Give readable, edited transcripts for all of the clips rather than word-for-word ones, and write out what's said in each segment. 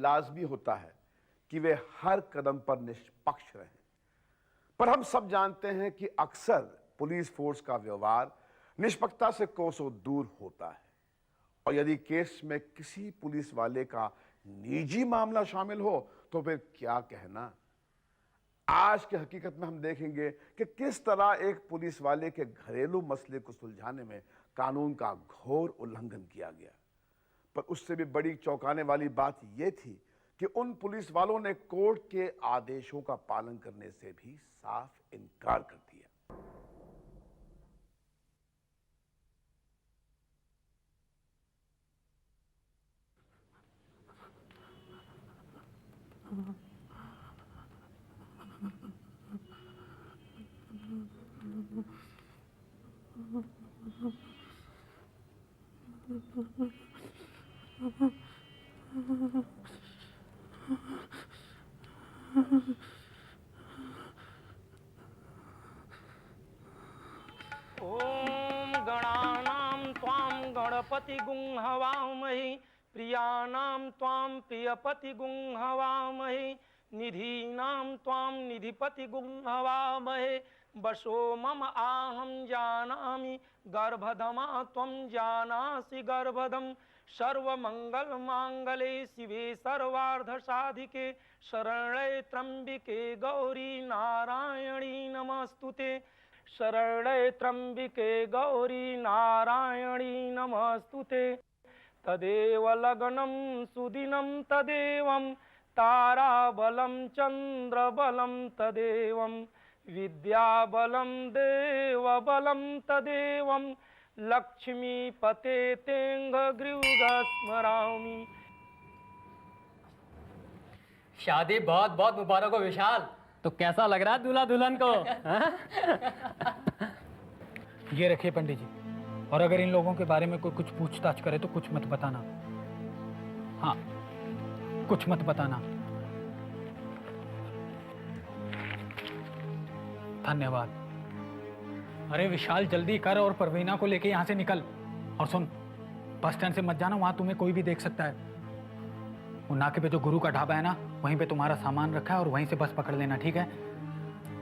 लाजमी होता है कि वे हर कदम पर निष्पक्ष रहें, पर हम सब जानते हैं कि अक्सर पुलिस फोर्स का व्यवहार निष्पक्षता से कोसों दूर होता है। और यदि केस में किसी पुलिस वाले का निजी मामला शामिल हो तो फिर क्या कहना। आज की हकीकत में हम देखेंगे कि किस तरह एक पुलिस वाले के घरेलू मसले को सुलझाने में कानून का घोर उल्लंघन किया गया। पर उससे भी बड़ी चौंकाने वाली बात यह थी कि उन पुलिस वालों ने कोर्ट के आदेशों का पालन करने से भी साफ इनकार कर दिया। ओम गणानां त्वां गणपति गुं हवामहे प्रियाणां त्वां प्रियपति गुं हवामहे निधीनां त्वां निधिपति गुं हवामहे वशो मम आहं जानामि गर्भधमा त्वं जानासि गर्भधम् सर्वमंगल मांगले शिवे सर्वार्धसाधिके शरण्ये त्र्यंबिके गौरी नारायणी नमस्तुते शरण्ये त्र्यंबिके गौरी नारायणी नमस्तुते। तदेव लग्नं सुदिनं तदेवं ताराबलं चंद्रबलं तदेवं विद्याबलं देवबलं तदेवं लक्ष्मीपते तेंगग्रीव स्मरामि। शादी बहुत बहुत मुबारक हो विशाल। तो कैसा लग रहा है दूल्हा दुल्हन को? ये रखिए पंडित जी, और अगर इन लोगों के बारे में कोई कुछ पूछताछ करे तो कुछ मत बताना। हाँ, कुछ मत बताना। धन्यवाद। अरे विशाल जल्दी कर और परवीना को लेके यहाँ से निकल। और सुन, बस स्टैंड से मत जाना, वहां तुम्हें कोई भी देख सकता है। वो नाके पे जो गुरु का ढाबा है ना, वहीं पे तुम्हारा सामान रखा है और वहीं से बस पकड़ लेना, ठीक है?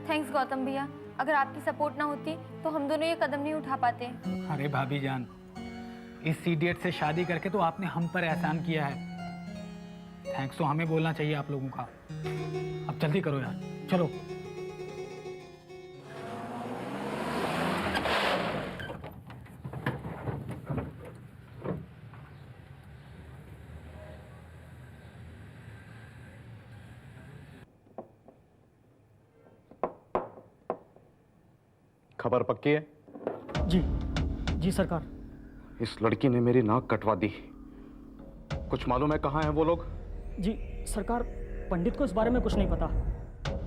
थैंक्स गौतम भैया, अगर आपकी सपोर्ट ना होती तो हम दोनों ये कदम नहीं उठा पाते। अरे भाभी जान, इस इडियट से शादी करके तो आपने हम पर एहसान किया है। थैंक्स तो हमें बोलना चाहिए आप लोगों का। अब जल्दी करो यार, चलो। खबर पक्की है? जी जी सरकार। इस लड़की ने मेरी नाक कटवा दी। कुछ मालूम है कहाँ हैं वो लोग? जी सरकार, पंडित को इस बारे में कुछ नहीं पता,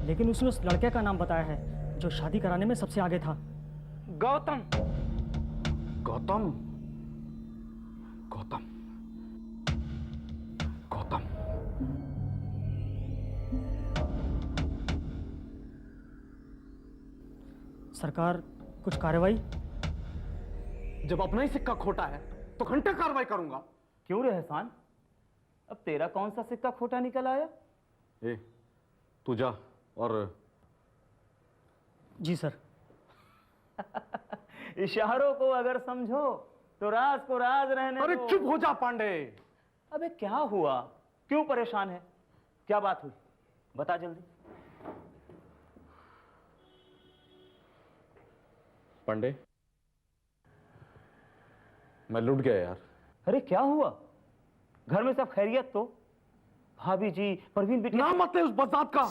लेकिन उसने उस लड़के का नाम बताया है जो शादी कराने में सबसे आगे था। गौतम। गौतम? गौतम? गौतम? सरकार, कुछ कार्रवाई? जब अपना ही सिक्का खोटा है तो घंटे कार्रवाई करूंगा। क्यों रे एहसान, अब तेरा कौन सा सिक्का खोटा निकल आया? ए, तू जा और। जी सर। इशारों को अगर समझो तो राज को राज रहने अरे दो। चुप हो जा पांडे। अबे क्या हुआ, क्यों परेशान है, क्या बात हुई, बता जल्दी। पांडे, मैं लुट गया यार। अरे क्या हुआ, घर में सब खैरियत तो? भाभी जी, परवीन बेटी। नाम मत ले उस बजात का।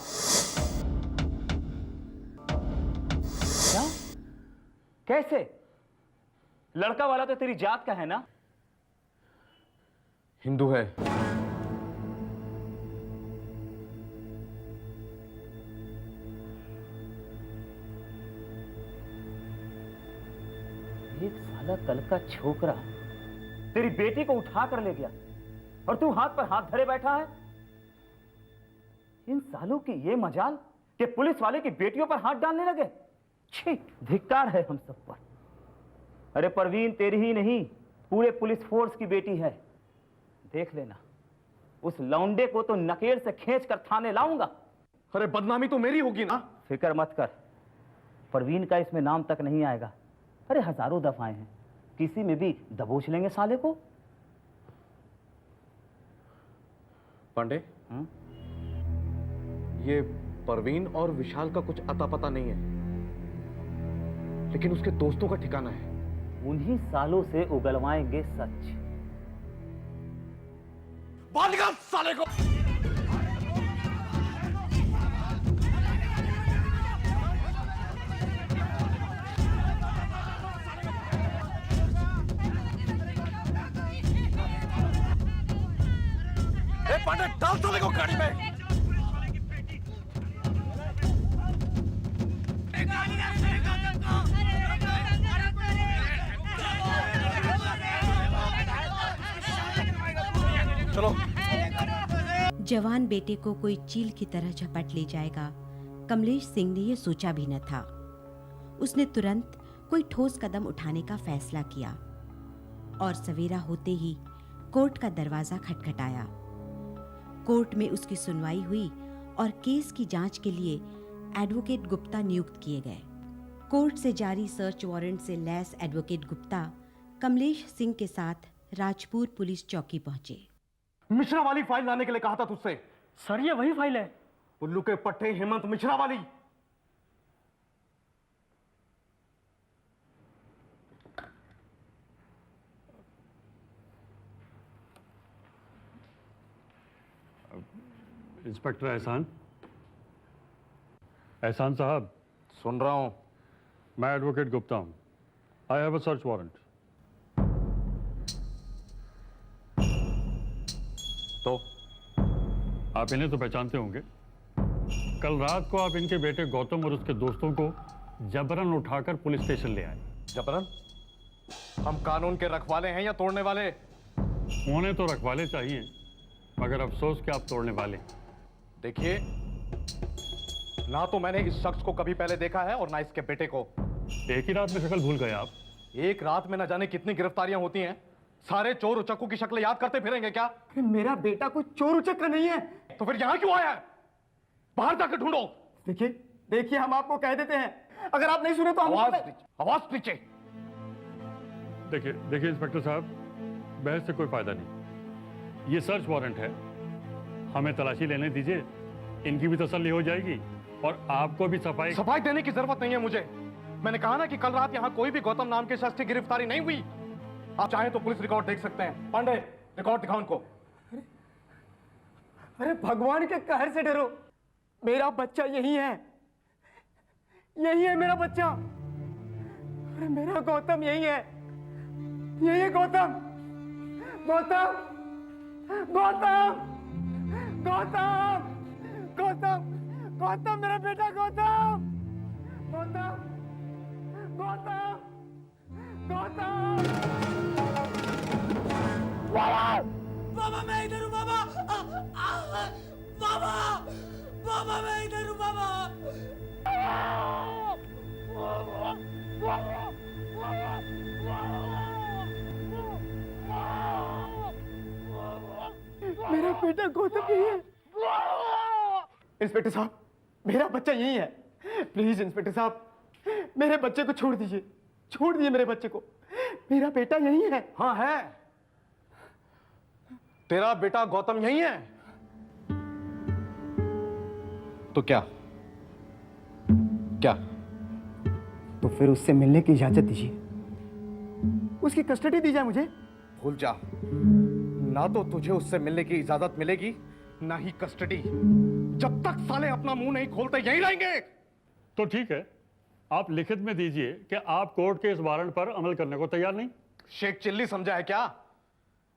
क्या? कैसे? लड़का वाला तो तेरी जात का है ना? हिंदू है। एक साला कल का छोकरा तेरी बेटी को उठा कर ले गया और तू हाथ पर हाथ धरे बैठा है। इन सालों की ये मजाल कि पुलिस वाले की बेटियों पर हाथ डालने लगे। छी, धिक्कार है हम सब पर। अरे परवीन तेरी ही नहीं, पूरे पुलिस फोर्स की बेटी है। देख लेना, उस लौंडे को तो नकेल से खींच कर थाने लाऊंगा। अरे बदनामी तो मेरी होगी ना। फिक्र मत कर, परवीन का इसमें नाम तक नहीं आएगा। अरे हजारों दफाएं हैं, किसी में भी दबोच लेंगे साले को। पांडे, ये परवीन और विशाल का कुछ अता पता नहीं है, लेकिन उसके दोस्तों का ठिकाना है। उन्हीं सालों से उगलवाएंगे सच। बांध निकाल साले को। पांडे, डाल साले को गाड़ी में। चलो। जवान बेटे को कोई चील की तरह झपट ले जाएगा, कमलेश सिंह ने यह सोचा भी न था। उसने तुरंत कोई ठोस कदम उठाने का फैसला किया और सवेरा होते ही कोर्ट का दरवाजा खटखटाया। कोर्ट में उसकी सुनवाई हुई और केस की जांच के लिए एडवोकेट गुप्ता नियुक्त किए गए। कोर्ट से जारी सर्च वारंट से लैस एडवोकेट गुप्ता कमलेश सिंह के साथ राजपुर पुलिस चौकी पहुंचे। मिश्रा वाली फाइल लाने के लिए कहा था तुझसे। सर ये वही फाइल है। उल्लू के पट्टे हेमंत मिश्रा वाली। इंस्पेक्टर एहसान। एहसान साहब। सुन रहा हूं। मैं एडवोकेट गुप्ता हूं। I have a search warrant. तो आप इन्हें तो पहचानते होंगे। कल रात को आप इनके बेटे गौतम और उसके दोस्तों को जबरन उठाकर पुलिस स्टेशन ले आए। जबरन? हम कानून के रखवाले हैं या तोड़ने वाले? उन्हें तो रखवाले चाहिए, मगर अफसोस कि आप तोड़ने वाले। देखिए, ना तो मैंने इस शख्स को कभी पहले देखा है और ना इसके बेटे को। एक ही रात में शक्ल भूल गए आप। एक रात में न जाने कितनी गिरफ्तारियां होती हैं। सारे चोर उचक्कों की शक्ल याद करते फिरेंगे क्या? मेरा बेटा कोई चोर उचक्का नहीं है। तो फिर यहां क्यों आया है? बाहर जाकर ढूंढो। देखिए हम आपको कह देते हैं, अगर आप नहीं सुने तो हम आवाज पीछे। देखिए इंस्पेक्टर साहब, बहस से कोई फायदा नहीं। ये सर्च वारंट है, हमें तलाशी लेने दीजिए, इनकी भी तसल्ली हो जाएगी और आपको भी सफाई देने की जरूरत नहीं है मुझे। मैंने कहा ना कि कल रात यहां कोई भी गौतम नाम के शख्स की गिरफ्तारी नहीं हुई। आप चाहें तो पुलिस रिकॉर्ड देख सकते हैं। पांडे, रिकॉर्ड दिखाओ उनको। अरे भगवान के कहर से डरो, मेरा बच्चा यही है मेरा बच्चा। अरे मेरा गौतम यही है गौतम। गौतम गौतम गौतम गौतम गौतम मेरा बेटा गौतम। गौतम गौतम गौतम। बाबा मैं इधर हूँ बाबा। बाबा बाबा मैं इधर हूँ बाबा। मेरा बेटा गौतम यही है। इंस्पेक्टर साहब, मेरा बच्चा यही है। प्लीज इंस्पेक्टर साहब, मेरे बच्चे को छोड़ दीजिए मेरे बच्चे को। मेरा बेटा यही है। हाँ है, तेरा बेटा गौतम यही है। तो क्या तो फिर उससे मिलने की इजाजत दीजिए, उसकी कस्टडी दी जाए मुझे। भूल जा, ना तो तुझे उससे मिलने की इजाजत मिलेगी ना ही कस्टडी। जब तक साले अपना मुंह नहीं खोलते यहीं रहेंगे। तो ठीक है, आप लिखित में दीजिए कि आप कोर्ट के इस वारंट पर अमल करने को तैयार नहीं। शेख चिल्ली समझा है क्या?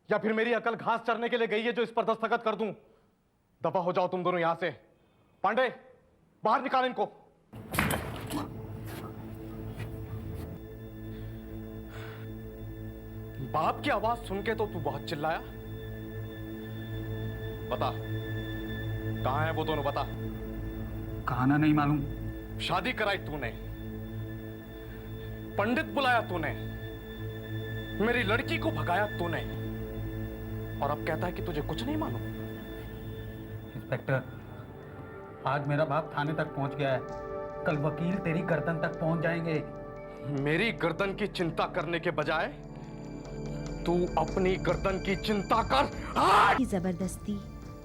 या फिर मेरी अकल घास चरने के लिए गई है जो इस पर दस्तखत कर दूं? दफा हो जाओ तुम दोनों यहां से। पांडे, बाहर निकाल इनको। बाप की आवाज सुन के तो तू बहुत चिल्लाया। बता, कहां है वो दोनों? बता। कहाना नहीं मालूम। शादी कराई तूने, पंडित बुलाया तूने, मेरी लड़की को भगाया तूने, और अब कहता है कि तुझे कुछ नहीं मालूम। इंस्पेक्टर, आज मेरा बाप थाने तक पहुंच गया है, कल वकील तेरी गर्दन तक पहुंच जाएंगे। मेरी गर्दन की चिंता करने के बजाय तू अपनी गर्दन की चिंता कर। की जबरदस्ती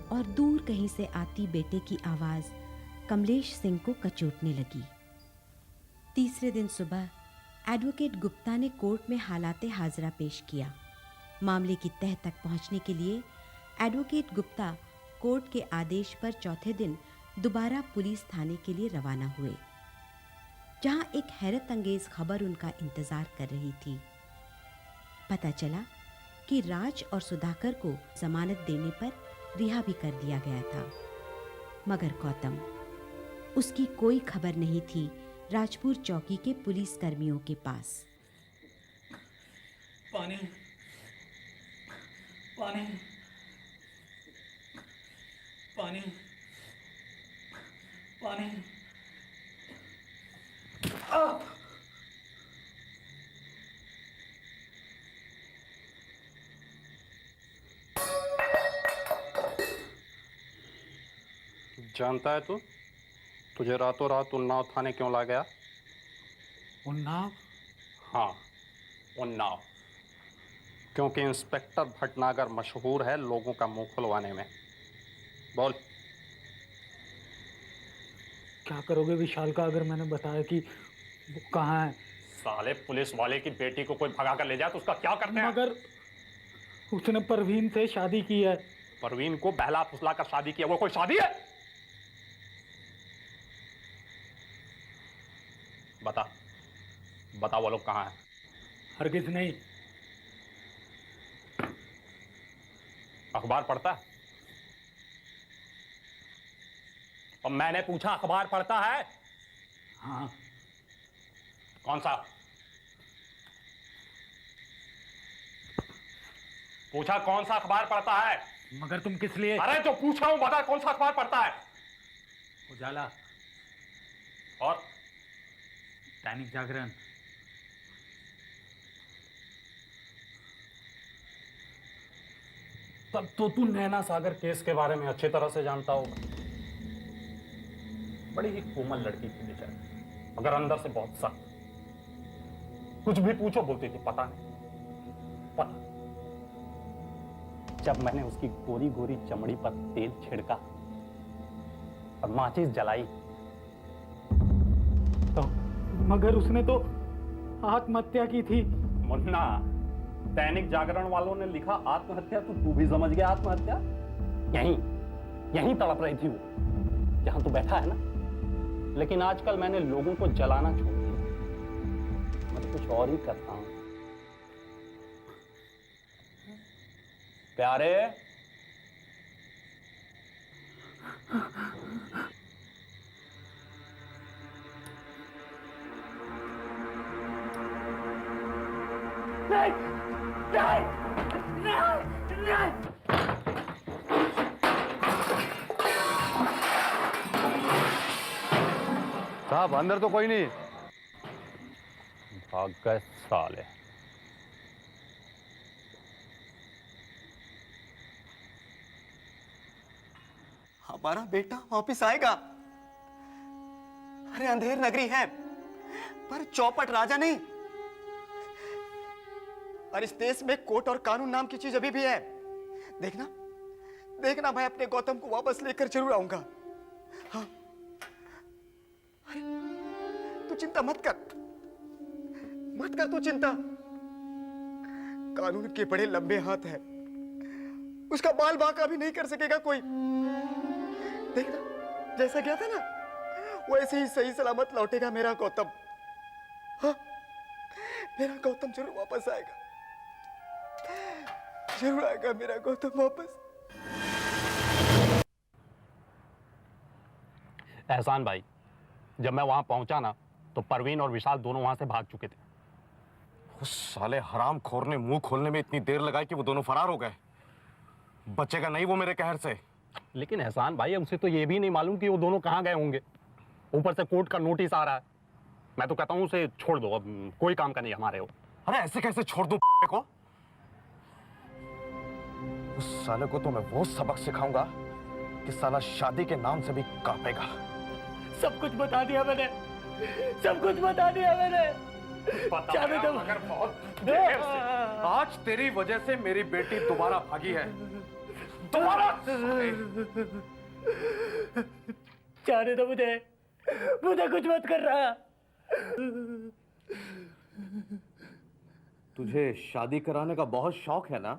और दूर कहीं से आती बेटे की आवाज कमलेश सिंह को कचोटने लगी। तीसरे दिन सुबह एडवोकेट गुप्ता ने कोर्ट में हालाते हाजरा पेश किया। मामले की तह तक पहुंचने के लिए एडवोकेट गुप्ता कोर्ट के आदेश पर चौथे दिन दोबारा पुलिस थाने के लिए रवाना हुए, जहां एक हैरत अंगेज खबर उनका इंतजार कर रही थी। पता चला कि राज और सुधाकर को जमानत देने पर रिहा भी कर दिया गया था, मगर गौतम, उसकी कोई खबर नहीं थी राजपुर चौकी के पुलिस कर्मियों के पास। पानी, पानी, पानी, पानी। जानता है तू, तुझे रातों रात उन्नाव थाने क्यों ला गया? उन्नाव? हाँ, उन्नाव। क्योंकि इंस्पेक्टर भटनागर मशहूर है लोगों का मुंह खुलवाने में। बोल। क्या करोगे विशाल का अगर मैंने बताया कि वो कहाँ है? साले पुलिस वाले की बेटी को कोई भगा कर ले जाए तो उसका क्या करते हैं? मगर उसने परवीन से शादी की है। परवीन को बहला फुसला कर शादी किया, वो कोई शादी है? बता, बता वो लोग कहाँ हैं? हरगिज नहीं। अखबार पढ़ता है? और मैंने पूछा अखबार पढ़ता है? हाँ। कौन सा? पूछा कौन सा अखबार पढ़ता है? मगर तुम किस लिए? अरे जो पूछ रहा हूं बता, कौन सा अखबार पढ़ता है? उजाला और दैनिक जागरण। तब तो तू नैना सागर केस के बारे में अच्छी तरह से जानता होगा। बड़ी ही कोमल लड़की थी बेचारी, मगर अंदर से बहुत सख्त। कुछ भी पूछो बोलती थी पता नहीं, पता। जब मैंने उसकी गोरी गोरी चमड़ी पर तेल छिड़का और माचिस जलाई तो मगर उसने तो आत्महत्या की थी। मुन्ना, दैनिक जागरण वालों ने लिखा आत्महत्या तो तू भी समझ गया आत्महत्या। यहीं तड़प रही थी वो, जहां तू बैठा है ना। लेकिन आजकल मैंने लोगों को जलाना छोड़ दिया, मैं कुछ और ही करता हूं। प्यारे, नहीं, नहीं, नहीं, नहीं। साहब अंदर तो कोई नहीं। भाग गए साले। हमारा बेटा वापिस आएगा। अरे अंधेर नगरी है पर चौपट राजा नहीं। और इस देश में कोर्ट और कानून नाम की चीज अभी भी है। देखना, देखना मैं अपने गौतम को वापस लेकर जरूर आऊंगा। हाँ, तू चिंता मत कर, मत कर तू चिंता। कानून के बड़े लंबे हाथ हैं, उसका बाल बांका भी नहीं कर सकेगा कोई। देखना, जैसा गया था ना वैसे ही सही सलामत लौटेगा मेरा गौतम। हाँ, मेरा गौतम जरूर वापस आएगा, जरूर आएगा मेरा गौतम वापस। एहसान भाई, जब मैं वहां पहुंचा ना तो परवीन और विशाल दोनों वहां से भाग चुके थे। उस साले हरामखोर ने मुंह खोलने में इतनी देर लगाई कि वो दोनों फरार हो गए। बचेगा नहीं वो मेरे कहर से। लेकिन एहसान भाई, उसे तो ये भी नहीं मालूम कि वो दोनों कहां गए होंगे। ऊपर से कोर्ट का नोटिस आ रहा है। मैं तो कहता हूं उसे छोड़ दो, अब कोई काम का नहीं हमारे हो। अरे ऐसे कैसे छोड़ दूं को? उस साले को तो मैं वो सबक सिखाऊंगा कि साला शादी के नाम से भी कांपेगा। सब कुछ बता दिया मैंने, सब कुछ बता दिया मैंने। जाने दो। मगर बहुत देर से। आज तेरी वजह से मेरी बेटी दोबारा भागी है, दोबारा। जाने दो मुझे, मुझे कुछ मत कर रहा। तुझे शादी कराने का बहुत शौक है ना?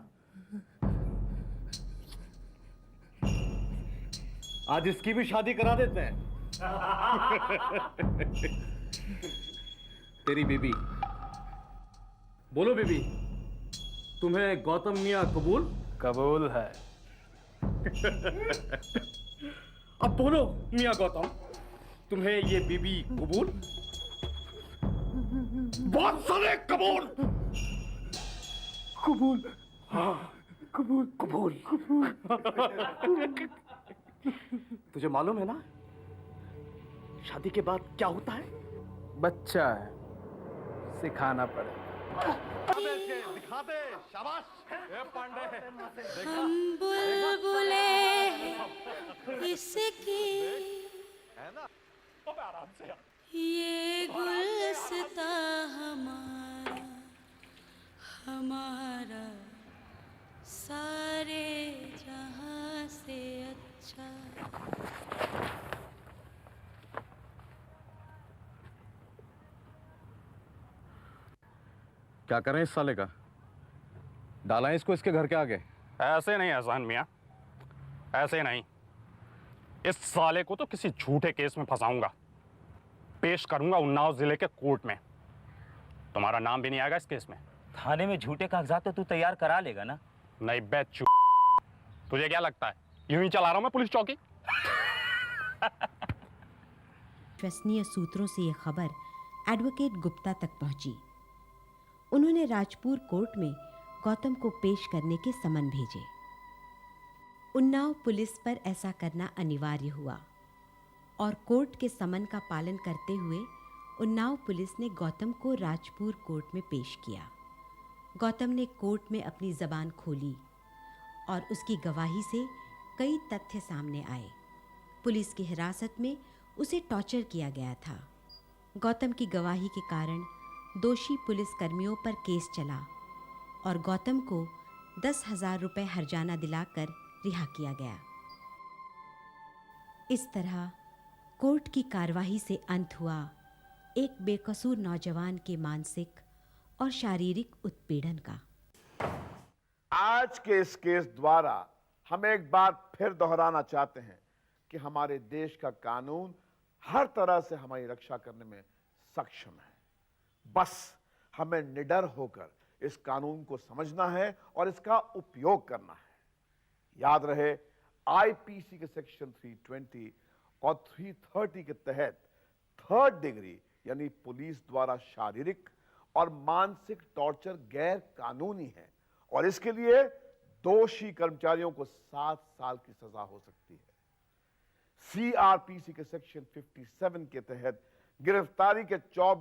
आज इसकी भी शादी करा देते हैं। तेरी बीबी, बोलो बीबी, तुम्हें गौतम मियां कबूल? कबूल है। अब बोलो मियां गौतम, तुम्हें ये बीबी कबूल? बहुत सारे कबूल। कबूल। हाँ, कबूल कबूल। तुझे मालूम है ना शादी के बाद क्या होता है? बच्चा है, सिखाना पड़ेगा। दिखा दे, शाबाश। ए पांडे, हम बुलबुले इसकी ये गुलस्ता हमारा, हमारा सारे जहां से अच्छा। क्या करें इस साले का? डाला है इसको इसके घर के आगे? ऐसे नहीं एहसान मियां, ऐसे नहीं। इस साले को तो किसी झूठे केस में फंसाऊंगा, पेश करूंगा उन्नाव जिले के कोर्ट में। तुम्हारा नाम भी नहीं आएगा इस केस में। थाने में झूठे कागजात तो तू तैयार करा लेगा ना? नहीं बेचू, तुझे क्या लगता है यूं ही चला रहा हूं मैं पुलिस चौकी? विश्वसनीय सूत्रों से यह खबर एडवोकेट गुप्ता तक पहुंची। उन्होंने राजपुर कोर्ट में गौतम को पेश करने के समन भेजे। उन्नाव पुलिस पर ऐसा करना अनिवार्य हुआ और कोर्ट के समन का पालन करते हुए उन्नाव पुलिस ने गौतम को राजपुर कोर्ट में पेश किया। गौतम ने कोर्ट में अपनी जबान खोली और उसकी गवाही से कई तथ्य सामने आए। पुलिस की हिरासत में उसे टॉर्चर किया गया था। गौतम की गवाही के कारण दोषी पुलिसकर्मियों पर केस चला और गौतम को 10,000 रुपये हर्जाना दिलाकर रिहा किया गया। इस तरह कोर्ट की कार्यवाही से अंत हुआ एक बेकसूर नौजवान के मानसिक और शारीरिक उत्पीड़न का। आज के इस केस द्वारा हम एक बार फिर दोहराना चाहते हैं कि हमारे देश का कानून हर तरह से हमारी रक्षा करने में सक्षम है। बस हमें निडर होकर इस कानून को समझना है और इसका उपयोग करना है। याद रहे, आईपीसी के सेक्शन 320 और 330 के तहत 3rd डिग्री यानी पुलिस द्वारा शारीरिक और मानसिक टॉर्चर गैर कानूनी है और इसके लिए दोषी कर्मचारियों को 7 साल की सजा हो सकती है। सीआरपीसी के सेक्शन 57 के तहत गिरफ्तारी के 24